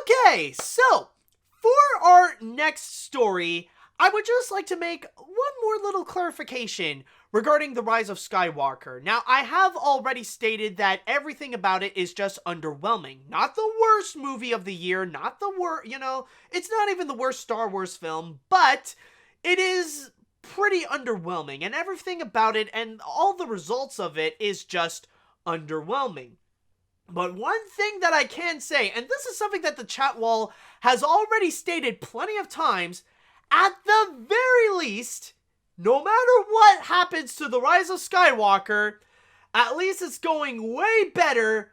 Okay, so for our next story, I would just like to make one more little clarification regarding The Rise of Skywalker. Now, I have already stated that everything about it is just underwhelming. Not the worst movie of the year, not the worst, it's not even the worst Star Wars film, but it is pretty underwhelming, and everything about it and all the results of it is just underwhelming. But one thing that I can say, and this is something that the chat wall has already stated plenty of times, at the very least, no matter what happens to The Rise of Skywalker, at least it's going way better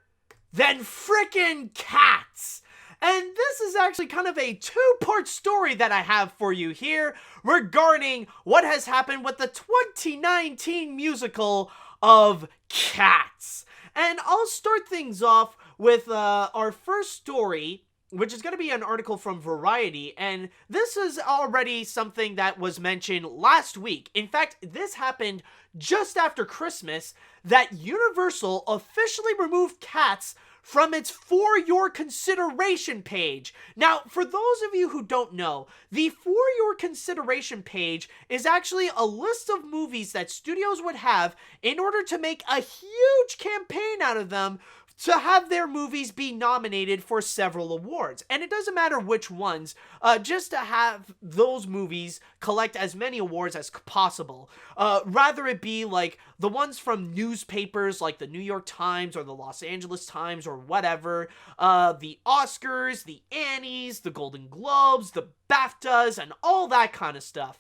than frickin' Cats. And this is actually kind of a two-part story that I have for you here regarding what has happened with the 2019 musical of Cats. And I'll start things off with our first story, which is going to be an article from Variety, and this is already something that was mentioned last week. In fact, this happened just after Christmas, that Universal officially removed Cats from its For Your Consideration page. Now, for those of you who don't know, the For Your Consideration page is actually a list of movies that studios would have in order to make a huge campaign out of them to have their movies be nominated for several awards. And it doesn't matter which ones, just to have those movies collect as many awards as possible. Rather it be like the ones from newspapers like the New York Times or the Los Angeles Times or whatever, the Oscars, the Annies, the Golden Globes, the BAFTAs, and all that kind of stuff.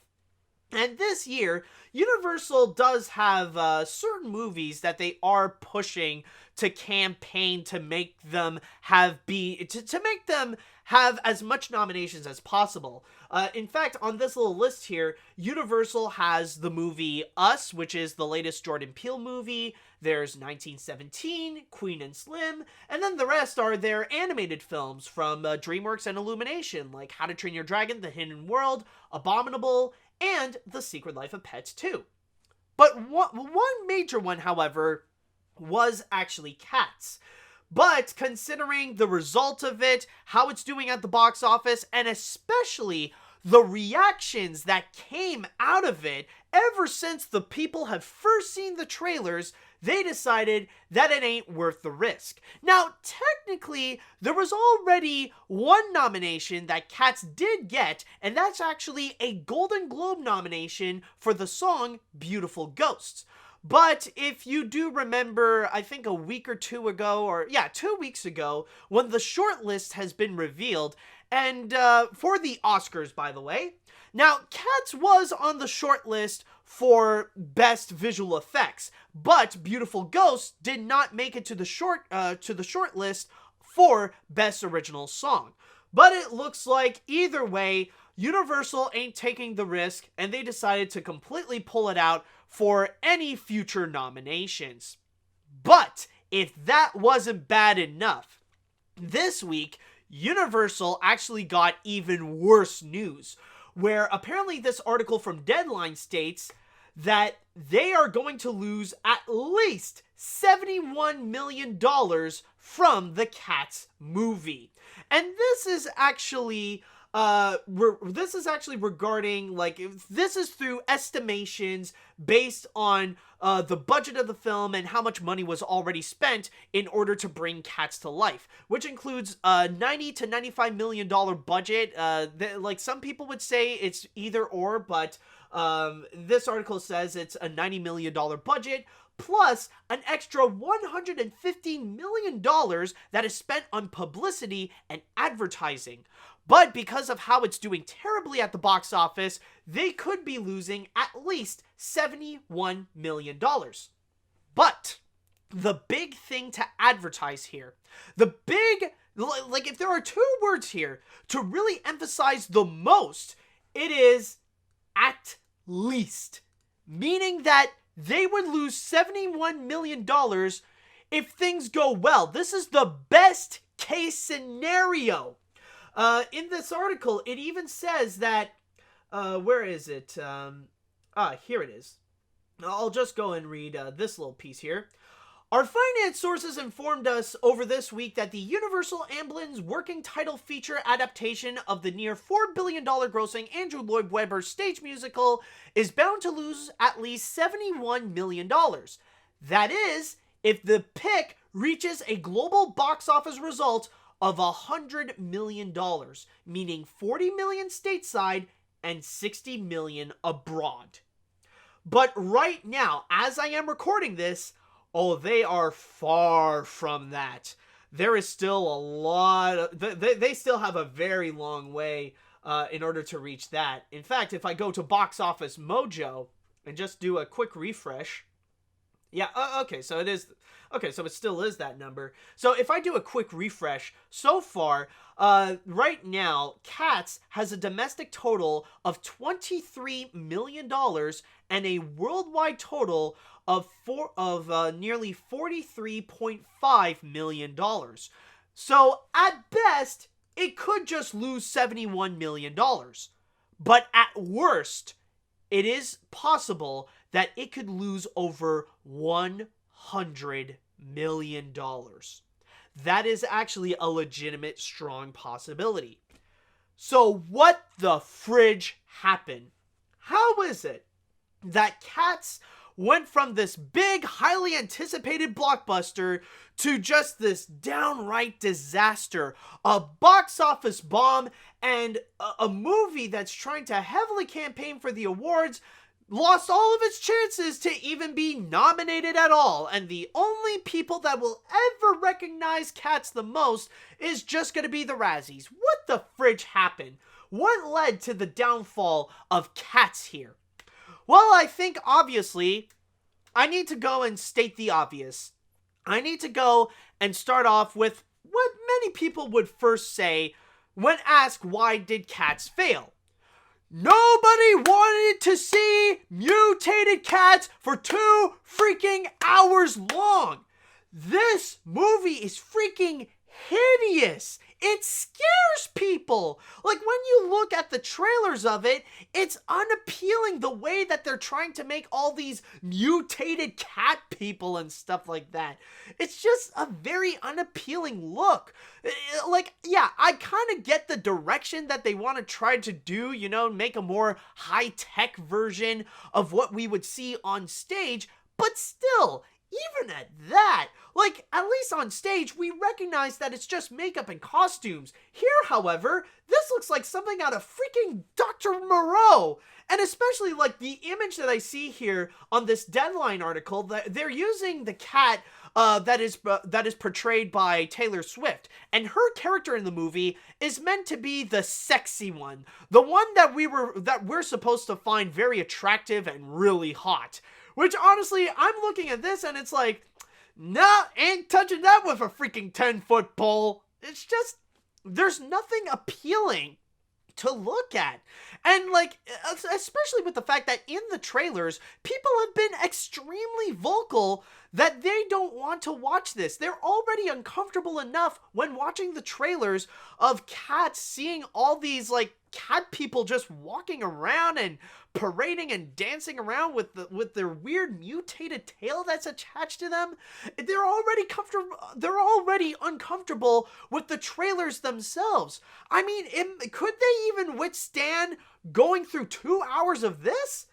And this year, Universal does have certain movies that they are pushing to campaign to make them to make them have as much nominations as possible. In fact, on this little list here, Universal has the movie Us, which is the latest Jordan Peele movie. There's 1917, Queen and Slim, and then the rest are their animated films from DreamWorks and Illumination, like How to Train Your Dragon, The Hidden World, Abominable, and The Secret Life of Pets 2. But one major one, however, was actually Cats. But considering the result of it, how it's doing at the box office, and especially the reactions that came out of it ever since the people have first seen the trailers, they decided that it ain't worth the risk. Now, technically, there was already one nomination that Cats did get, and that's actually a Golden Globe nomination for the song Beautiful Ghosts. But if you do remember, I think a week or two ago, 2 weeks ago, when the shortlist has been revealed, and for the Oscars, by the way. Now, Cats was on the shortlist for Best Visual Effects, but Beautiful Ghosts did not make it to the shortlist for Best Original Song. But it looks like either way, Universal ain't taking the risk, and they decided to completely pull it out for any future nominations. But if that wasn't bad enough, this week, Universal actually got even worse news, where apparently this article from Deadline states that they are going to lose at least $71 million from the Cats movie. And this is actually regarding, this is through estimations based on the budget of the film and how much money was already spent in order to bring Cats to life, which includes a $90 to $95 million budget. Some people would say it's either or, but this article says it's a $90 million budget, plus an extra $150 million that is spent on publicity and advertising. But because of how it's doing terribly at the box office, they could be losing at least $71 million. But the big thing to advertise here, if there are two words here to really emphasize the most, it is at least. Meaning that they would lose $71 million if things go well. This is the best case scenario. In this article, it even says that, where is it? Here it is. I'll just go and read this little piece here. Our finance sources informed us over this week that the Universal Amblins working title feature adaptation of the near $4 billion grossing Andrew Lloyd Webber stage musical is bound to lose at least $71 million. That is, if the pick reaches a global box office result of $100 million, meaning $40 million stateside and $60 million abroad. But right now, as I am recording this, oh, they are far from that. There is still a lot of... They still have a very long way in order to reach that. In fact, if I go to Box Office Mojo and just do a quick refresh... Yeah, okay, so it is... Okay, so it still is that number. So if I do a quick refresh, so far, right now, Cats has a domestic total of $23 million and a worldwide total of nearly $43.5 million. So at best, it could just lose $71 million. But at worst, it is possible that it could lose over $100 million. That is actually a legitimate, strong possibility. So what the fridge happened? How is it that Cats went from this big, highly anticipated blockbuster to just this downright disaster, a box office bomb, and a movie that's trying to heavily campaign for the awards, lost all of its chances to even be nominated at all, and the only people that will ever recognize Cats the most is just going to be the Razzies. What the fridge happened? What led to the downfall of Cats here? Well, I think, obviously, I need to go and state the obvious. I need to go and start off with what many people would first say when asked why did Cats fail. Nobody wanted to see mutated cats for 2 freaking hours long. This movie is freaking hideous. It scares people. Like, when you look at the trailers of it, it's unappealing the way that they're trying to make all these mutated cat people and stuff like that. It's just a very unappealing look. Like, yeah, I kind of get the direction that they want to try to do, you know, make a more high-tech version of what we would see on stage, but still, even at that, like, at least on stage, we recognize that it's just makeup and costumes. Here, however, this looks like something out of freaking Dr. Moreau. And especially, like, the image that I see here on this Deadline article, that they're using the cat that is portrayed by Taylor Swift. And her character in the movie is meant to be the sexy one. The one that we're supposed to find very attractive and really hot. Which, honestly, I'm looking at this and it's like, nah, ain't touching that with a freaking 10-foot pole. It's just, there's nothing appealing to look at. And, like, especially with the fact that in the trailers, people have been extremely vocal that they don't want to watch this. They're already uncomfortable enough when watching the trailers of Cats, seeing all these, like, cat people just walking around and parading and dancing around with their weird mutated tail that's attached to them. They're already uncomfortable with the trailers themselves. I mean, could they even withstand going through 2 hours of this?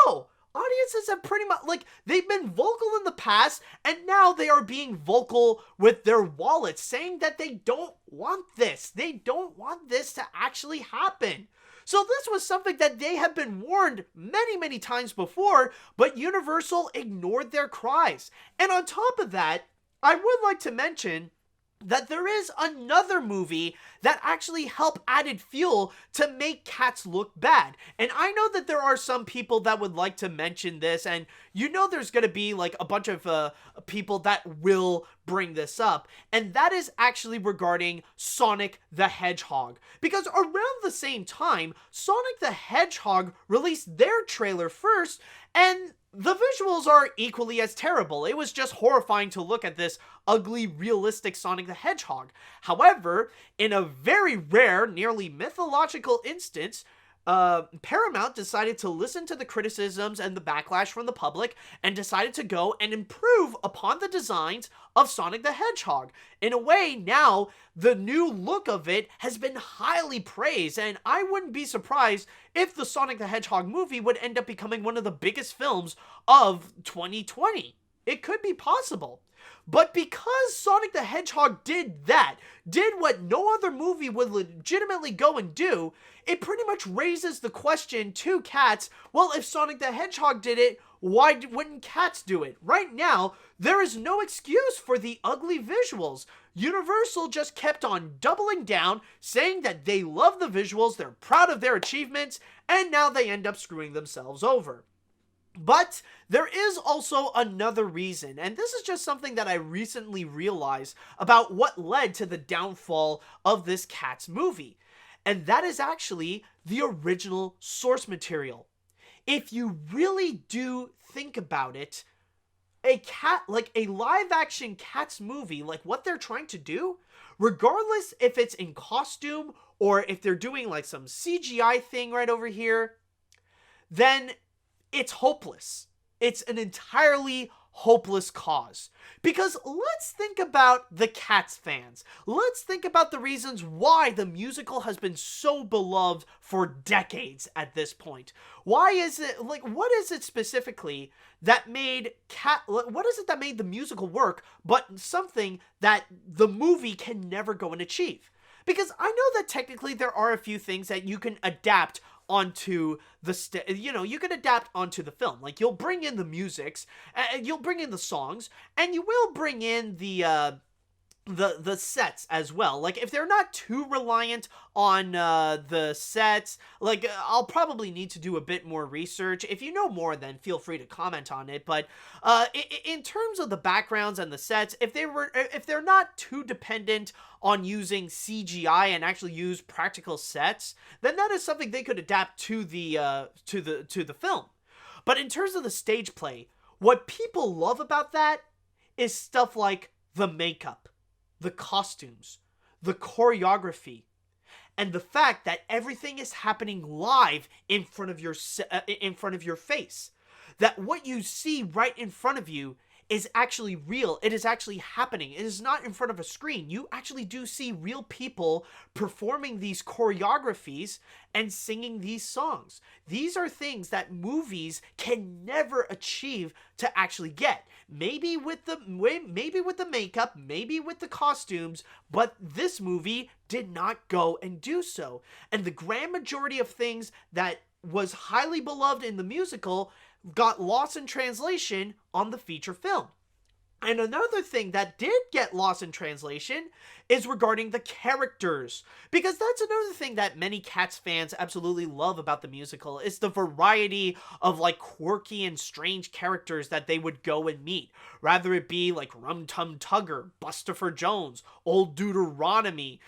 No. Audiences have pretty much, like, they've been vocal in the past, and now they are being vocal with their wallets, saying that they don't want this. They don't want this to actually happen. So this was something that they have been warned many, many times before, but Universal ignored their cries. And on top of that, I would like to mention that there is another movie that actually helped added fuel to make Cats look bad. And I know that there are some people that would like to mention this, and you know there's going to be like a bunch of people that will bring this up, and that is actually regarding Sonic the Hedgehog. Because around the same time, Sonic the Hedgehog released their trailer first, and the visuals are equally as terrible. It was just horrifying to look at this ugly, realistic Sonic the Hedgehog. However, in a very rare, nearly mythological instance, Paramount decided to listen to the criticisms and the backlash from the public and decided to go and improve upon the designs of Sonic the Hedgehog. In a way, now the new look of it has been highly praised, and I wouldn't be surprised if the Sonic the Hedgehog movie would end up becoming one of the biggest films of 2020. It could be possible. But because Sonic the Hedgehog did what no other movie would legitimately go and do, it pretty much raises the question to cats, well, if Sonic the Hedgehog did it, why wouldn't cats do it? Right now, there is no excuse for the ugly visuals. Universal just kept on doubling down, saying that they love the visuals, they're proud of their achievements, and now they end up screwing themselves over. But there is also another reason, and this is just something that I recently realized about what led to the downfall of this Cats movie, and that is actually the original source material. If you really do think about it, a live-action Cats movie, like what they're trying to do, regardless if it's in costume or if they're doing like some CGI thing right over here, then it's hopeless. It's an entirely hopeless cause. Because let's think about the Cats fans. Let's think about the reasons why the musical has been so beloved for decades at this point. Why is it, what is it specifically that made the musical work, but something that the movie can never go and achieve? Because I know that technically there are a few things that you can adapt onto the you can adapt onto the film. Like, you'll bring in the musics, you'll bring in the songs, and you will bring in the sets as well. Like, if they're not too reliant on the sets, like, I'll probably need to do a bit more research. If you know more, then feel free to comment on it. But in terms of the backgrounds and the sets, if they're not too dependent on using CGI and actually use practical sets, then that is something they could adapt to the film. But in terms of the stage play, what people love about that is stuff like the makeup, the costumes, the choreography, and the fact that everything is happening live in front of your face. That what you see right in front of you is actually real. It is actually happening. It is not in front of a screen. You actually do see real people performing these choreographies and singing these songs. These are things that movies can never achieve to actually get. Maybe with the makeup, maybe with the costumes, but this movie did not go and do so. And the grand majority of things that was highly beloved in the musical got lost in translation on the feature film. And another thing that did get lost in translation is regarding the characters. Because that's another thing that many Cats fans absolutely love about the musical, is the variety of like quirky and strange characters that they would go and meet. Rather it be like Rum Tum Tugger, Bustopher Jones, Old Deuteronomy,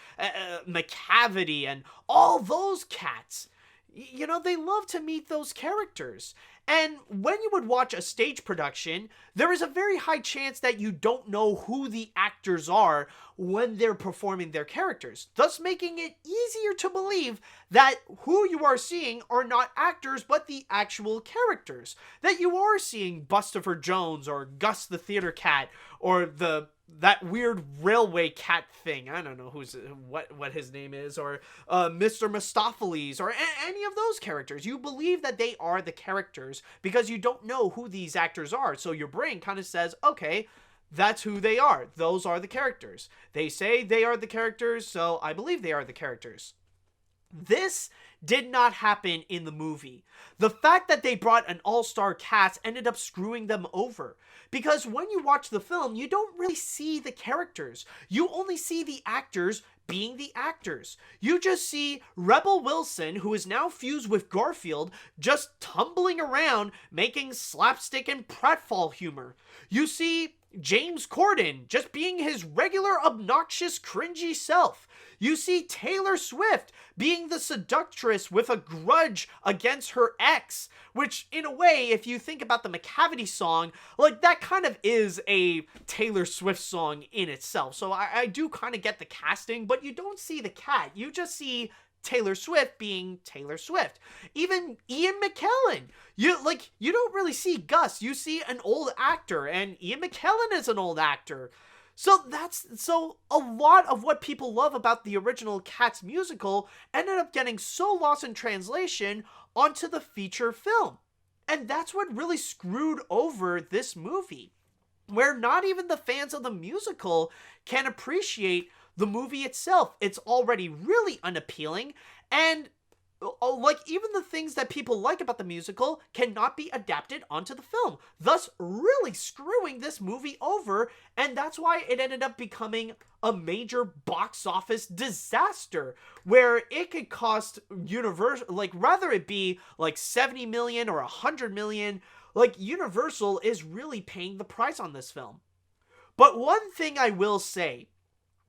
McCavity, and all those cats. You know, they love to meet those characters. And when you would watch a stage production, there is a very high chance that you don't know who the actors are when they're performing their characters, thus making it easier to believe that who you are seeing are not actors but the actual characters. That you are seeing Bustopher Jones or Gus the Theater Cat or that weird railway cat thing. I don't know what his name is, or Mr. Mistopheles, or any of those characters. You believe that they are the characters because you don't know who these actors are. So your brain kind of says, okay, that's who they are. Those are the characters. They say they are the characters, so I believe they are the characters. This did not happen in the movie. The fact that they brought an all-star cast ended up screwing them over. Because when you watch the film, you don't really see the characters. You only see the actors being the actors. You just see Rebel Wilson, who is now fused with Garfield, just tumbling around, making slapstick and pratfall humor. You see James Corden just being his regular obnoxious cringy self. You see Taylor Swift being the seductress with a grudge against her ex, which in a way, if you think about the McCavity song, like that kind of is a Taylor Swift song in itself. So I do kind of get the casting, but you don't see the cat. You just see Taylor Swift being Taylor Swift. Even Ian McKellen. You don't really see Gus. You see an old actor, and Ian McKellen is an old actor. So a lot of what people love about the original Cats musical ended up getting so lost in translation onto the feature film. And that's what really screwed over this movie, where not even the fans of the musical can appreciate the movie itself. It's already really unappealing, and like, even the things that people like about the musical cannot be adapted onto the film, thus really screwing this movie over. And that's why it ended up becoming a major box office disaster, where it could cost Universal, like, rather it be like 70 million or 100 million, like, Universal is really paying the price on this film. But one thing I will say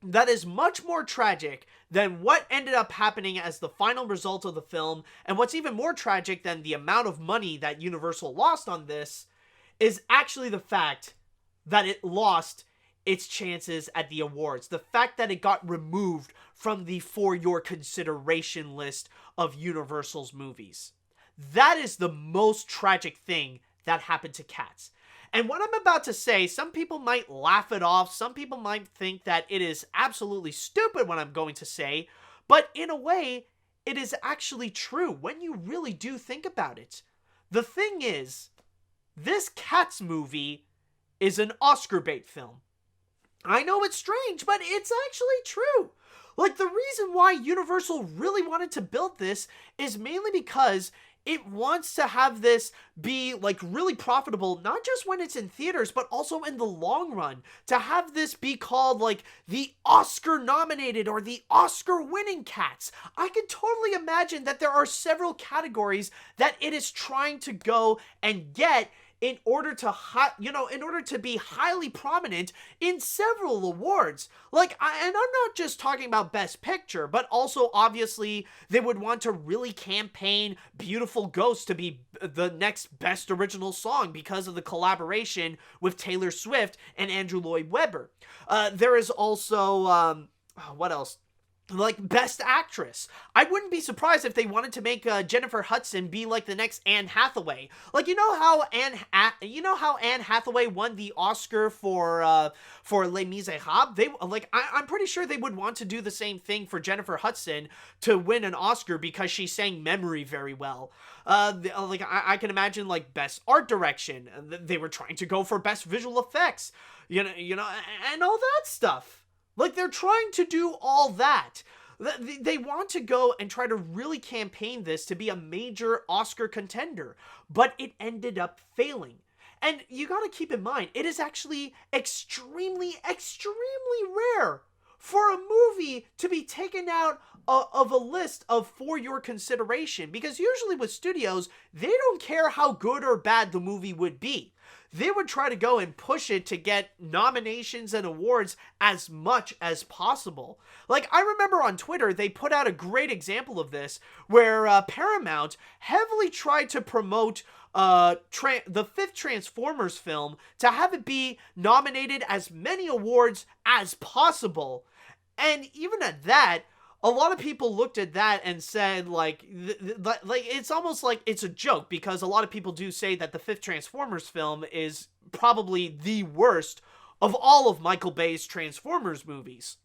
that is much more tragic than what ended up happening as the final result of the film, and what's even more tragic than the amount of money that Universal lost on this, is actually the fact that it lost its chances at the awards. The fact that it got removed from the For Your Consideration list of Universal's movies. That is the most tragic thing that happened to Cats. And what I'm about to say, some people might laugh it off, some people might think that it is absolutely stupid what I'm going to say, but in a way, it is actually true when you really do think about it. The thing is, this Cats movie is an Oscar bait film. I know it's strange, but it's actually true. Like, the reason why Universal really wanted to build this is mainly because it wants to have this be, like, really profitable, not just when it's in theaters, but also in the long run. To have this be called, like, the Oscar-nominated or the Oscar-winning Cats. I can totally imagine that there are several categories that it is trying to go and get in order to be highly prominent in several awards. And I'm not just talking about Best Picture, but also obviously they would want to really campaign Beautiful Ghost to be the next Best Original Song because of the collaboration with Taylor Swift and Andrew Lloyd Webber. There is also, what else? Like, Best Actress. I wouldn't be surprised if they wanted to make Jennifer Hudson be like the next Anne Hathaway. Like, you know how Anne Hathaway won the Oscar for Les Miserables? I'm pretty sure they would want to do the same thing for Jennifer Hudson to win an Oscar because she sang Memory very well. I can imagine, like, Best Art Direction. They were trying to go for Best Visual Effects, and all that stuff. Like, they're trying to do all that. They want to go and try to really campaign this to be a major Oscar contender, but it ended up failing. And you gotta keep in mind, it is actually extremely, extremely rare for a movie to be taken out of a list of For Your Consideration, because usually with studios, they don't care how good or bad the movie would be. They would try to go and push it to get nominations and awards as much as possible. Like, I remember on Twitter, they put out a great example of this, where Paramount heavily tried to promote the fifth Transformers film to have it be nominated as many awards as possible. And even at that, a lot of people looked at that and said, like, it's almost like it's a joke, because a lot of people do say that the fifth Transformers film is probably the worst of all of Michael Bay's Transformers movies.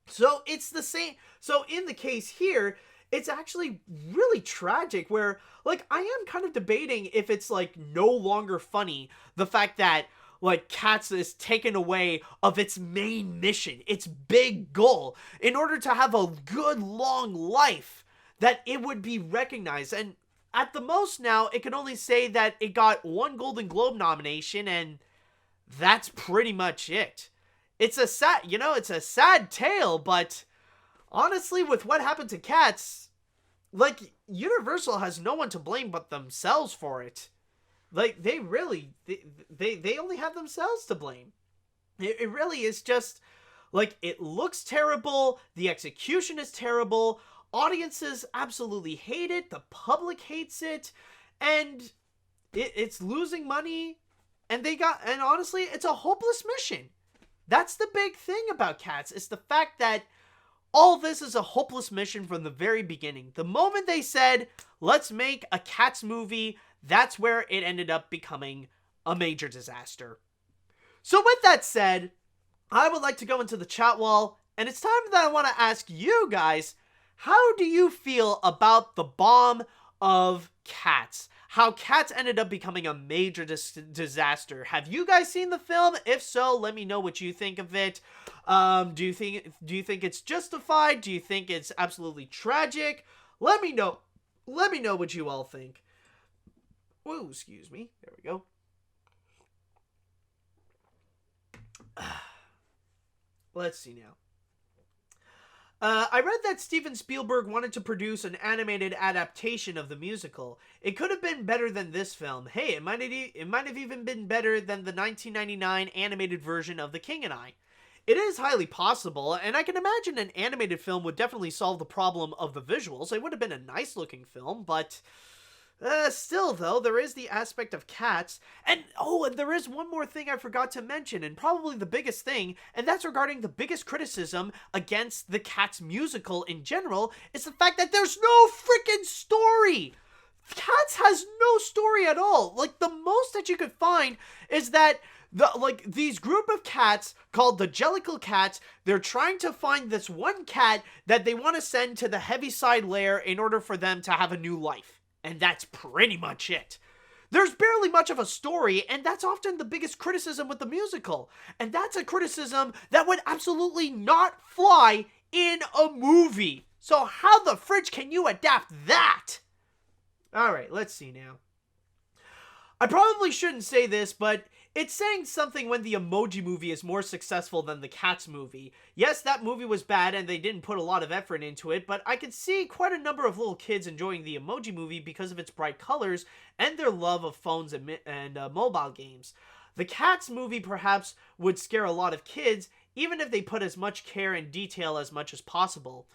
So it's the same. So in the case here, it's actually really tragic, where, like, I am kind of debating if it's, like, no longer funny, the fact that, like, Cats is taken away of its main mission, its big goal, in order to have a good long life, that it would be recognized. And at the most now, it can only say that it got one Golden Globe nomination, and that's pretty much it. It's a sad tale, but honestly, with what happened to Cats, like, Universal has no one to blame but themselves for it. Like, they only have themselves to blame. It really is just, like, it looks terrible, the execution is terrible, audiences absolutely hate it, the public hates it, and it's losing money, and honestly, it's a hopeless mission. That's the big thing about Cats, is the fact that all this is a hopeless mission from the very beginning. The moment they said, let's make a Cats movie, that's where it ended up becoming a major disaster. So with that said, I would like to go into the chat wall, and it's time that I want to ask you guys, how do you feel about the bomb of Cats? How Cats ended up becoming a major disaster. Have you guys seen the film? If so, let me know what you think of it. Do you think it's justified? Do you think it's absolutely tragic? Let me know. Let me know what you all think. Whoa, excuse me. There we go. Let's see now. I read that Steven Spielberg wanted to produce an animated adaptation of the musical. It could have been better than this film. Hey, it might have even been better than the 1999 animated version of The King and I. It is highly possible, and I can imagine an animated film would definitely solve the problem of the visuals. It would have been a nice-looking film, but still, though, there is the aspect of Cats. And there is one more thing I forgot to mention, and probably the biggest thing, and that's regarding the biggest criticism against the Cats musical in general, is the fact that there's no freaking story! Cats has no story at all. Like, the most that you could find is that these group of cats called the Jellicle Cats, they're trying to find this one cat that they want to send to the Heaviside Lair in order for them to have a new life. And that's pretty much it. There's barely much of a story, and that's often the biggest criticism with the musical. And that's a criticism that would absolutely not fly in a movie. So how the fridge can you adapt that? Alright, let's see now. I probably shouldn't say this, but it's saying something when the Emoji Movie is more successful than the Cats movie. Yes, that movie was bad and they didn't put a lot of effort into it, but I could see quite a number of little kids enjoying the Emoji Movie because of its bright colors and their love of phones and mobile games. The Cats movie perhaps would scare a lot of kids, even if they put as much care and detail as much as possible.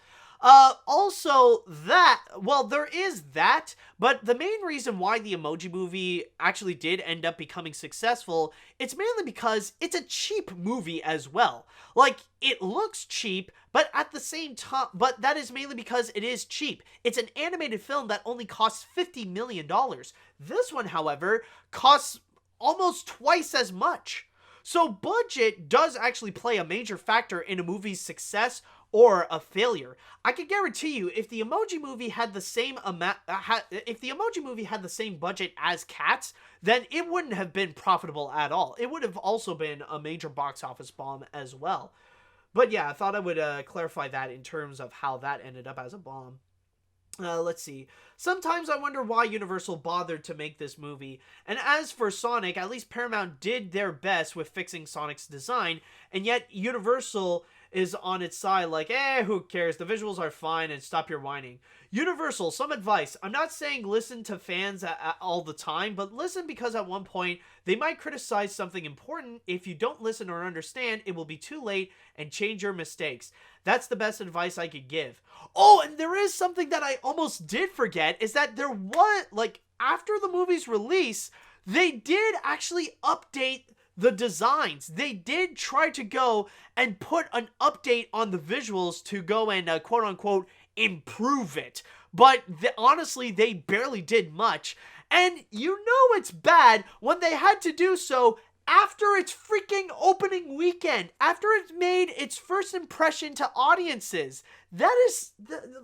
There is that, but the main reason why the Emoji Movie actually did end up becoming successful, it's mainly because it's a cheap movie as well. Like, it looks cheap, but at the same time, but that is mainly because it is cheap. It's an animated film that only costs $50 million. This one, however, costs almost twice as much. So budget does actually play a major factor in a movie's success or a failure. I can guarantee you, if the Emoji Movie had the same budget as Cats, then it wouldn't have been profitable at all. It would have also been a major box office bomb as well. But yeah, I thought I would clarify that in terms of how that ended up as a bomb. Let's see. Sometimes I wonder why Universal bothered to make this movie. And as for Sonic, at least Paramount did their best with fixing Sonic's design, and yet Universal is on its side like, who cares, the visuals are fine and stop your whining. Universal, some advice. I'm not saying listen to fans all the time, but listen because at one point they might criticize something important. If you don't listen or understand, it will be too late and change your mistakes. That's the best advice I could give. Oh, and there is something that I almost did forget, is that there was, after the movie's release, they did actually update the designs. They did try to go and put an update on the visuals to go and quote-unquote improve it. But honestly, they barely did much. And you know it's bad when they had to do so after its freaking opening weekend, after it made its first impression to audiences. That is,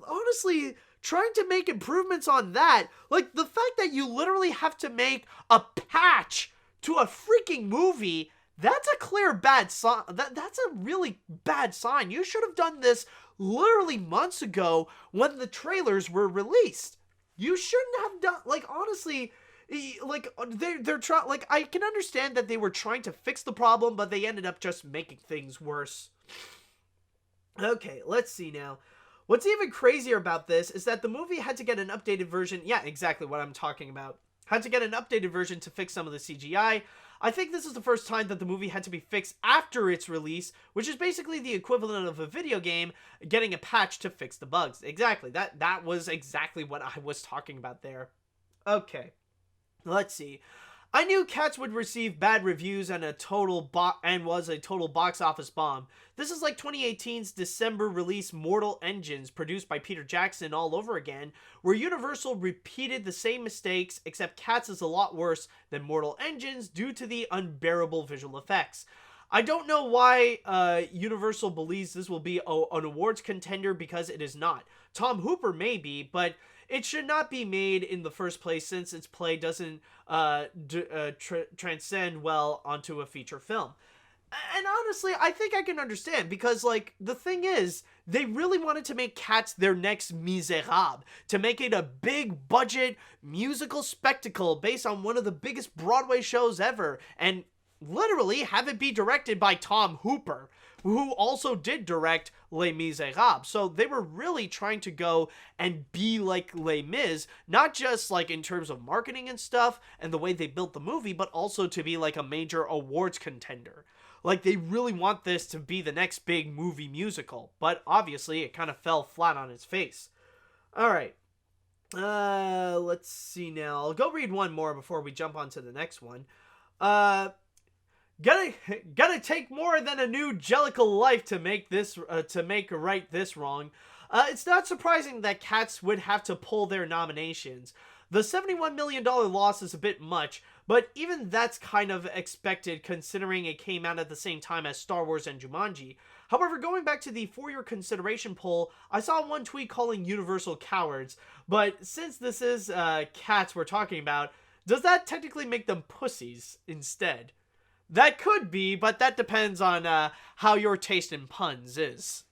honestly, trying to make improvements on that, like the fact that you literally have to make a patch to a freaking movie, that's a clear bad sign. That's a really bad sign. You should have done this literally months ago when the trailers were released. You shouldn't have done, honestly, they're trying, I can understand that they were trying to fix the problem, but they ended up just making things worse. Okay, let's see now. What's even crazier about this is that the movie had to get an updated version. Yeah, exactly what I'm talking about. Had to get an updated version to fix some of the CGI. I think this is the first time that the movie had to be fixed after its release, which is basically the equivalent of a video game getting a patch to fix the bugs. Exactly. That was exactly what I was talking about there. Okay. Let's see. I knew Cats would receive bad reviews and was a total box office bomb. This is like 2018's December release Mortal Engines, produced by Peter Jackson all over again, where Universal repeated the same mistakes, except Cats is a lot worse than Mortal Engines due to the unbearable visual effects. I don't know why Universal believes this will be an awards contender, because it is not. Tom Hooper may be, but it should not be made in the first place, since its play doesn't transcend well onto a feature film. And honestly, I think I can understand, because, like, the thing is, they really wanted to make Cats their next Miserables, to make it a big budget musical spectacle based on one of the biggest Broadway shows ever, and literally have it be directed by Tom Hooper, who also did direct Les Miserables. So they were really trying to go and be like Les Mis, not just like in terms of marketing and stuff and the way they built the movie, but also to be like a major awards contender. Like, they really want this to be the next big movie musical, but obviously it kind of fell flat on its face. Alright, let's see now. I'll go read one more before we jump on to the next one. Gotta take more than a new Jellicle life to make right this wrong. It's not surprising that Cats would have to pull their nominations. The $71 million loss is a bit much, but even that's kind of expected considering it came out at the same time as Star Wars and Jumanji. However, going back to the for your consideration poll, I saw one tweet calling Universal cowards, but since this is Cats we're talking about, does that technically make them pussies instead? That could be, but that depends on how your taste in puns is.